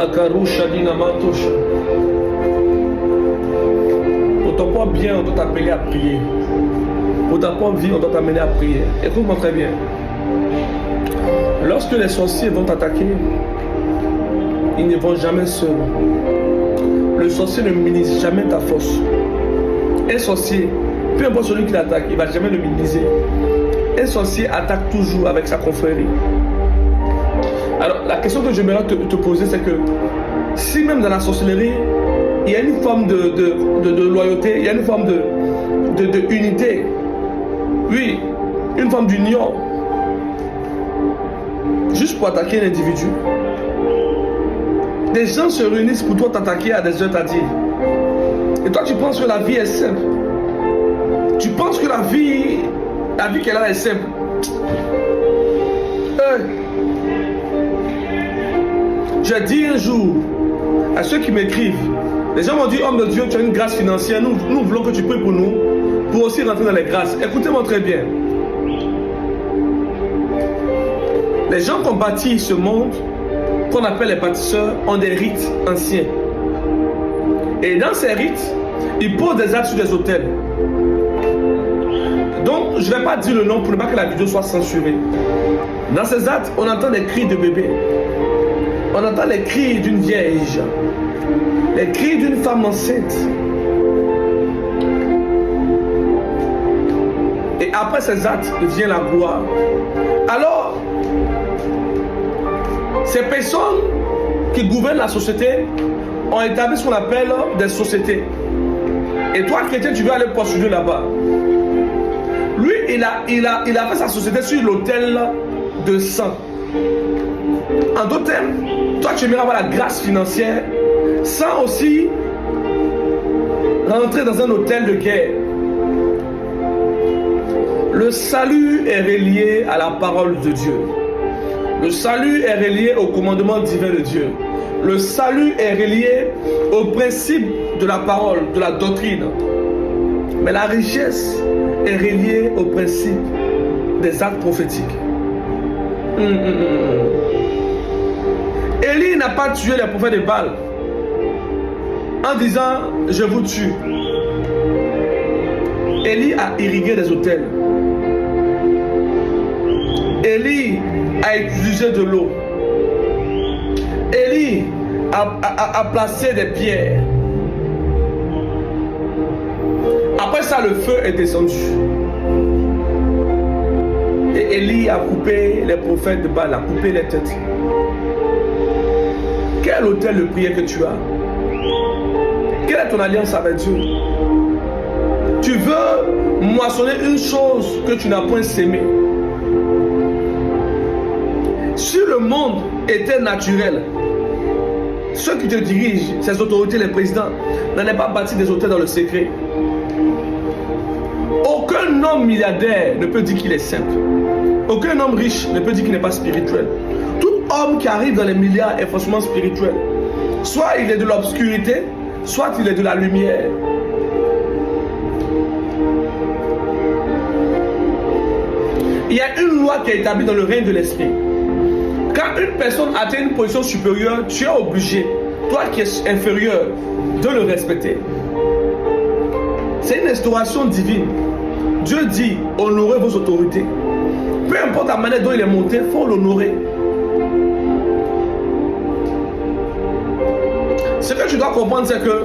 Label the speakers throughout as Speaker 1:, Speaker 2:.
Speaker 1: Akarusha Dinamatosha. Pour ton propre bien, on doit t'appeler à prier. Pour ta propre vie, on doit t'amener à prier. Écoute-moi très bien. Lorsque les sorciers vont t'attaquer, ils ne vont jamais seuls. Le sorcier ne minimise jamais ta force. Un sorcier, peu importe celui qui l'attaque, il ne va jamais le minimiser. Un sorcier attaque toujours avec sa confrérie. Alors, la question que j'aimerais te poser, c'est que si même dans la sorcellerie, il y a une forme de loyauté, il y a une forme de unité, oui, une forme d'union, juste pour attaquer un individu. Des gens se réunissent pour toi t'attaquer à des heures tardives. Et toi, tu penses que la vie est simple. Tu penses que la vie qu'elle a est simple. J'ai dit un jour à ceux qui m'écrivent, les gens m'ont dit, homme de Dieu, tu as une grâce financière, nous voulons que tu pries pour nous, pour aussi rentrer dans les grâces. Écoutez-moi très bien. Les gens qui ont bâti ce monde, qu'on appelle les bâtisseurs, ont des rites anciens. Et dans ces rites, ils posent des actes sur des autels. Donc, je ne vais pas dire le nom pour ne pas que la vidéo soit censurée. Dans ces actes, on entend des cris de bébé. On entend les cris d'une vierge. Les cris d'une femme enceinte. Et après ces actes, vient la gloire. Alors, ces personnes qui gouvernent la société ont établi ce qu'on appelle des sociétés. Et toi, chrétien, tu veux aller postuler là-bas. Lui, il a fait sa société sur l'autel de sang. En d'autres termes, toi, tu aimerais avoir la grâce financière sans aussi rentrer dans un hôtel de guerre. Le salut est relié à la parole de Dieu. Le salut est relié au commandement divin de Dieu. Le salut est relié au principe de la parole, de la doctrine. Mais la richesse est reliée au principe des actes prophétiques. Élie n'a pas tué les prophètes de Baal en disant je vous tue. Élie a irrigué des autels. Élie a utilisé de l'eau. Élie a placé des pierres. Après ça, le feu est descendu. Et Élie a coupé les prophètes de Baal, a coupé les têtes. Quel autel de prière que tu as? Quelle est ton alliance avec Dieu? Tu veux moissonner une chose que tu n'as point sémée. Si le monde était naturel, ceux qui te dirigent, ces autorités, les présidents, n'allaient pas bâtir des hôtels dans le secret. Aucun homme milliardaire ne peut dire qu'il est simple. Aucun homme riche ne peut dire qu'il n'est pas spirituel. Tout homme qui arrive dans les milliards est forcément spirituel. Soit il est de l'obscurité, soit il est de la lumière. Il y a une loi qui est établie dans le règne de l'esprit. Quand une personne atteint une position supérieure, tu es obligé, toi qui es inférieur, de le respecter. C'est une instauration divine. Dieu dit, honorez vos autorités. Peu importe la manière dont il est monté, il faut l'honorer. Ce que tu dois comprendre, c'est que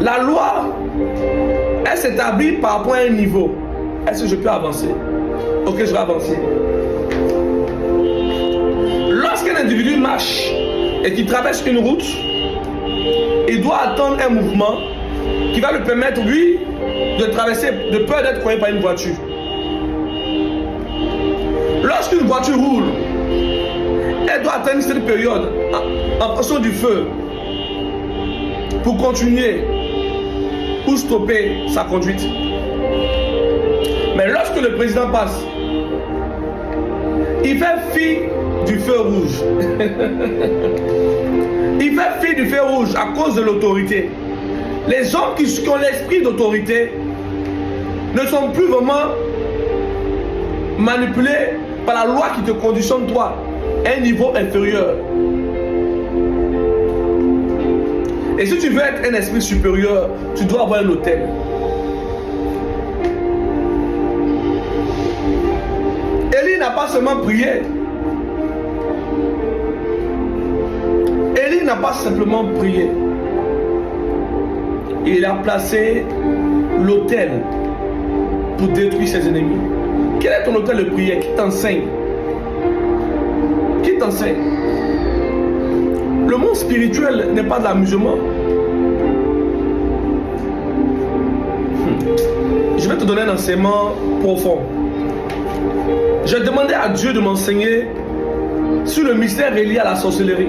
Speaker 1: la loi, elle s'établit par rapport à un niveau. Est-ce que je peux avancer? Ok, je vais avancer. Lorsqu'un individu marche et qu'il traverse une route, il doit attendre un mouvement qui va lui permettre, lui, de traverser, de peur d'être croisé par une voiture. Lorsqu'une voiture roule, elle doit atteindre cette période en fonction du feu pour continuer ou stopper sa conduite. Mais lorsque le président passe, il fait fi du feu rouge. Il fait fi du feu rouge à cause de l'autorité. Les hommes qui ont l'esprit d'autorité ne sont plus vraiment manipulés par la loi qui te conditionne toi à un niveau inférieur. Et si tu veux être un esprit supérieur, tu dois avoir un autel. Élie n'a pas seulement prié. Élie n'a pas simplement prié. Il a placé l'autel pour détruire ses ennemis. Quel est ton autel de prière? Qui t'enseigne? Qui t'enseigne? Le monde spirituel n'est pas de l'amusement. Je vais te donner un enseignement profond. J'ai demandé à Dieu de m'enseigner sur le mystère relié à la sorcellerie.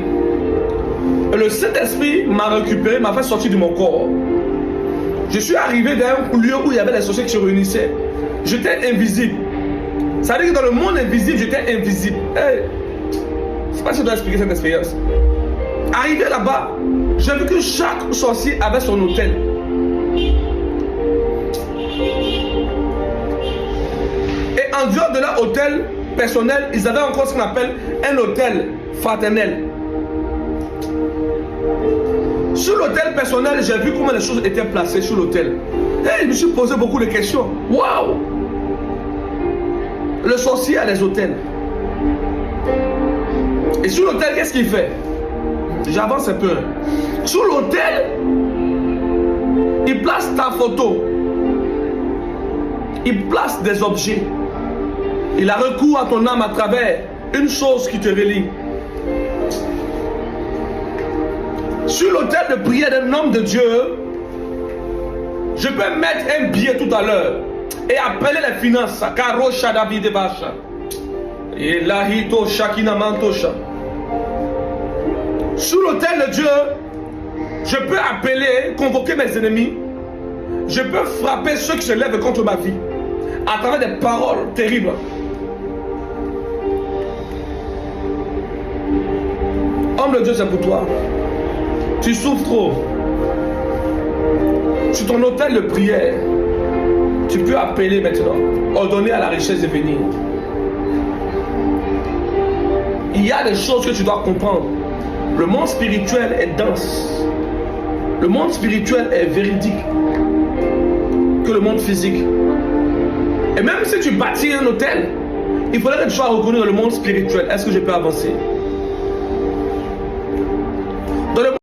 Speaker 1: Et le Saint-Esprit m'a récupéré, m'a fait sortir de mon corps. Je suis arrivé dans un lieu où il y avait des sorciers qui se réunissaient. J'étais invisible. Ça veut dire que dans le monde invisible, j'étais invisible. Hey, je ne sais pas si je dois expliquer cette expérience. Arrivé là-bas, j'ai vu que chaque sorcier avait son autel. Et en dehors de leur autel personnel, ils avaient encore ce qu'on appelle un autel fraternel. Sur l'autel personnel, j'ai vu comment les choses étaient placées sur l'autel. Et je me suis posé beaucoup de questions. Waouh! Le sorcier a des autels. Et sur l'autel, qu'est-ce qu'il fait? J'avance un peu. Sur l'autel, il place ta photo. Il place des objets. Il a recours à ton âme à travers une chose qui te relie. Sur l'autel de prière d'un homme de Dieu, je peux mettre un billet tout à l'heure et appeler les finances. Karosha David Bacha. Et Lahito Shakina Mantosha. Sur l'autel de Dieu, je peux appeler, convoquer mes ennemis. Je peux frapper ceux qui se lèvent contre ma vie à travers des paroles terribles. Homme de Dieu, c'est pour toi. Tu souffres trop. Sur ton autel de prière, tu peux appeler maintenant, ordonner à la richesse de venir. Il y a des choses que tu dois comprendre. Le monde spirituel est dense. Le monde spirituel est véridique que le monde physique. Et même si tu bâtis un hôtel, il faudrait que tu sois reconnu dans le monde spirituel. Est-ce que je peux avancer? Dans le